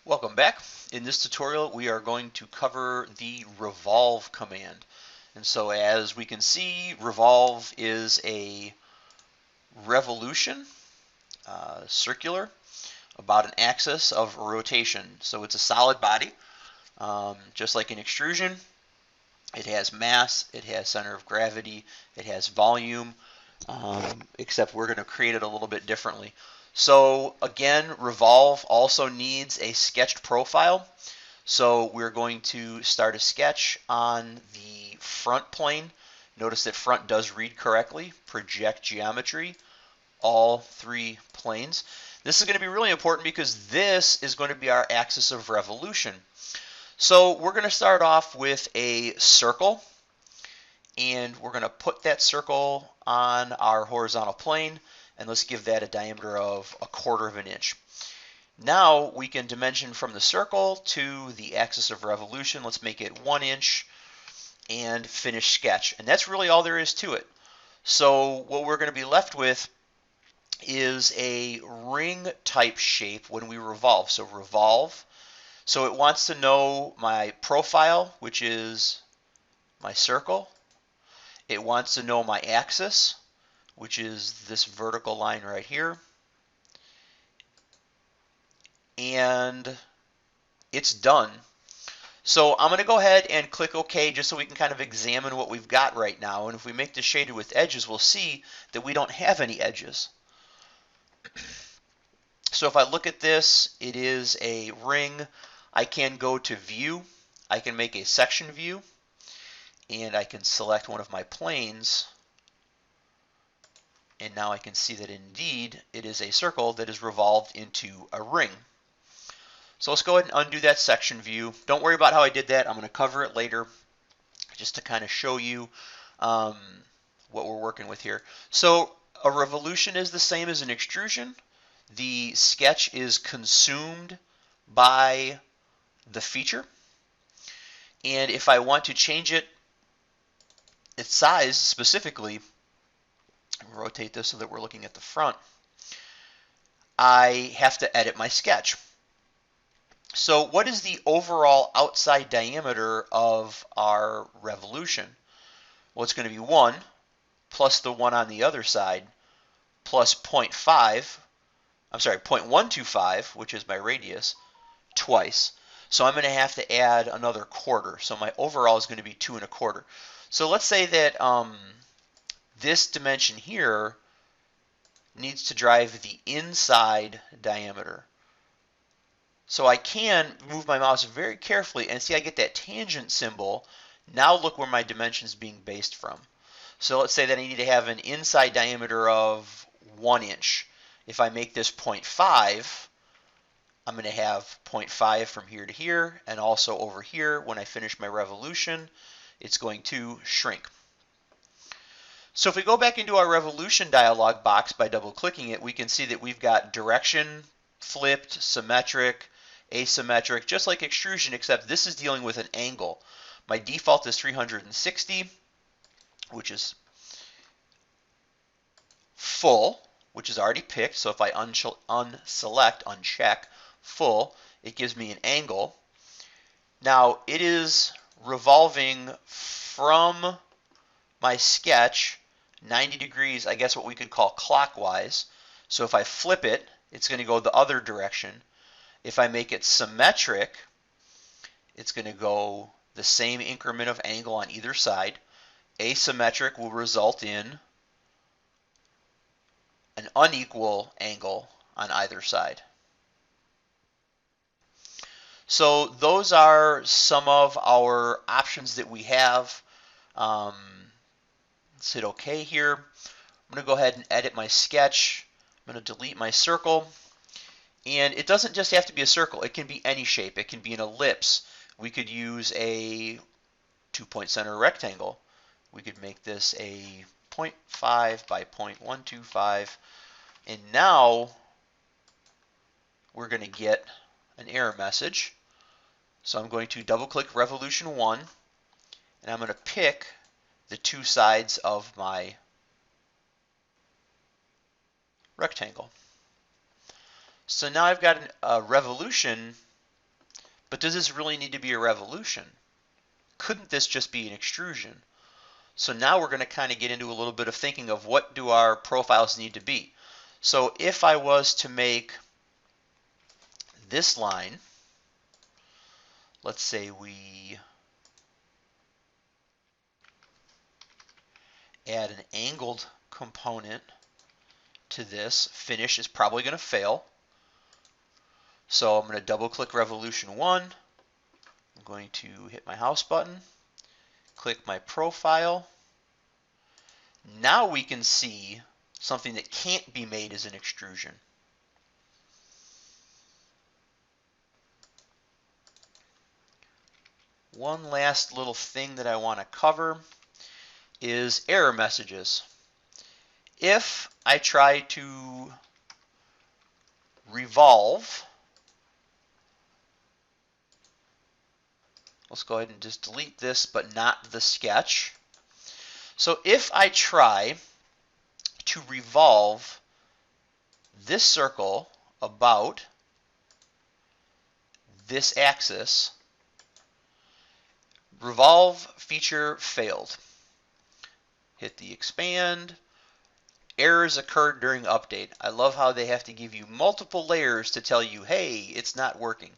Welcome back. In this tutorial we are going to cover the revolve command. And so as we can see, revolve is a revolution, circular, about an axis of rotation. So it's a solid body, just like an extrusion. It has mass, it has center of gravity, it has volume, except we're going to create it a little bit differently. So again, revolve also needs a sketched profile. So we're going to start a sketch on the front plane. Notice that front does read correctly. Project geometry, all three planes. This is going to be really important because this is going to be our axis of revolution. So we're going to start off with a circle, and we're going to put that circle on our horizontal plane, and let's give that a diameter of 1/4 of an inch. Now we can dimension from the circle to the axis of revolution. Let's make it 1 inch and finish sketch. And that's really all there is to it. So what we're going to be left with is a ring type shape when we revolve. So revolve. So it wants to know my profile, which is my circle. It wants to know my axis, which is this vertical line right here. And it's done. So I'm going to go ahead and click OK just so we can kind of examine what we've got right now. And if we make this shaded with edges, we'll see that we don't have any edges. So if I look at this, it is a ring. I can go to View. I can make a section view. And I can select one of my planes. And now I can see that indeed it is a circle that is revolved into a ring. So let's go ahead and undo that section view. Don't worry about how I did that. I'm going to cover it later just to kind of show you what we're working with here. So a revolution is the same as an extrusion. The sketch is consumed by the feature. And if I want to change its size specifically, rotate this so that we're looking at the front, I have to edit my sketch. So what is the overall outside diameter of our revolution? Well, it's going to be 1 plus the 1 on the other side plus 0.125, which is my radius, twice. So I'm going to have to add another 1/4. So my overall is going to be 2 1/4. So let's say that this dimension here needs to drive the inside diameter. So I can move my mouse very carefully and see I get that tangent symbol. Now look where my dimension is being based from. So let's say that I need to have an inside diameter of 1 inch. If I make this 0.5, I'm going to have 0.5 from here to here, and also over here when I finish my revolution, it's going to shrink. So if we go back into our revolution dialog box by double clicking it, we can see that we've got direction, flipped, symmetric, asymmetric, just like extrusion, except this is dealing with an angle. My default is 360, which is full, which is already picked. So if I uncheck full, it gives me an angle. Now it is revolving from my sketch 90 degrees, I guess what we could call clockwise. So if I flip it, it's going to go the other direction. If I make it symmetric, it's going to go the same increment of angle on either side. Asymmetric will result in an unequal angle on either side. So those are some of our options that we have. Let's hit OK here. I'm going to go ahead and edit my sketch. I'm going to delete my circle. And it doesn't just have to be a circle. It can be any shape. It can be an ellipse. We could use a 2-point center rectangle. We could make this a 0.5 by 0.125. And now we're going to get an error message. So I'm going to double click Revolution 1, and I'm going to pick the two sides of my rectangle. So now I've got a revolution But does this really need to be a revolution? Couldn't this just be an extrusion? So now we're going to kind of get into a little bit of thinking of what do our profiles need to be. So if I was to make this line, let's say we add an angled component to this, finish is probably going to fail. So I'm going to double click revolution 1. I'm going to hit my house button, click my profile. Now we can see something that can't be made as an extrusion. One last little thing that I want to cover is error messages. If I try to revolve, let's go ahead and just delete this, but not the sketch. So if I try to revolve this circle about this axis, revolve feature failed. Hit the expand. Errors occurred during update. I love how they have to give you multiple layers to tell you, hey, it's not working.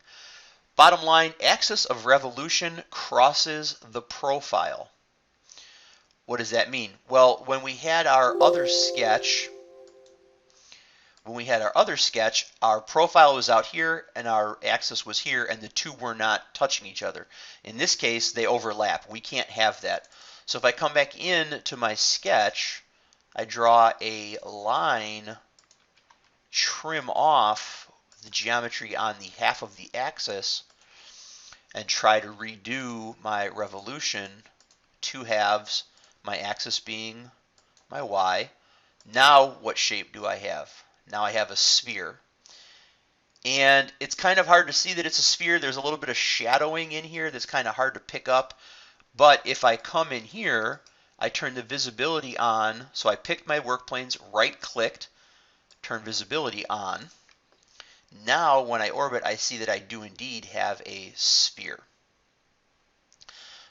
Bottom line, axis of revolution crosses the profile. What does that mean? Well, when we had our other sketch, our profile was out here and our axis was here, and the two were not touching each other. In this case, they overlap. We can't have that. So if I come back in to my sketch, I draw a line, trim off the geometry on the half of the axis, and try to redo my revolution, two halves, my axis being my y. Now what shape do I have? Now I have a sphere. And it's kind of hard to see that it's a sphere. There's a little bit of shadowing in here that's kind of hard to pick up. But if I come in here, I turn the visibility on. So I picked my work planes, right-clicked, turn visibility on. Now when I orbit, I see that I do indeed have a sphere.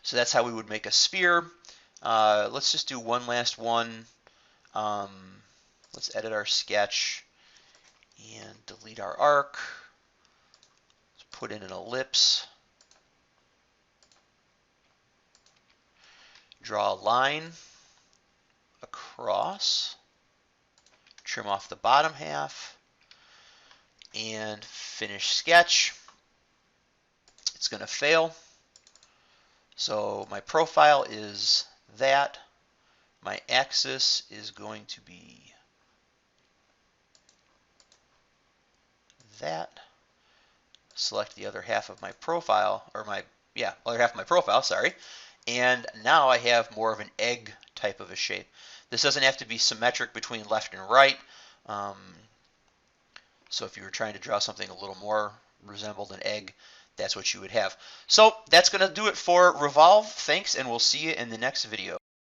So that's how we would make a sphere. Let's just do one last one. Let's edit our sketch and delete our arc. Let's put in an ellipse. Draw a line across. Trim off the bottom half. And finish sketch. It's going to fail. So my profile is that. My axis is going to be that. Select the other half of my profile, or other half of my profile, sorry. And now I have more of an egg type of a shape. This doesn't have to be symmetric between left and right. So if you were trying to draw something a little more resembled an egg, that's what you would have. So that's going to do it for Revolve. Thanks, and we'll see you in the next video.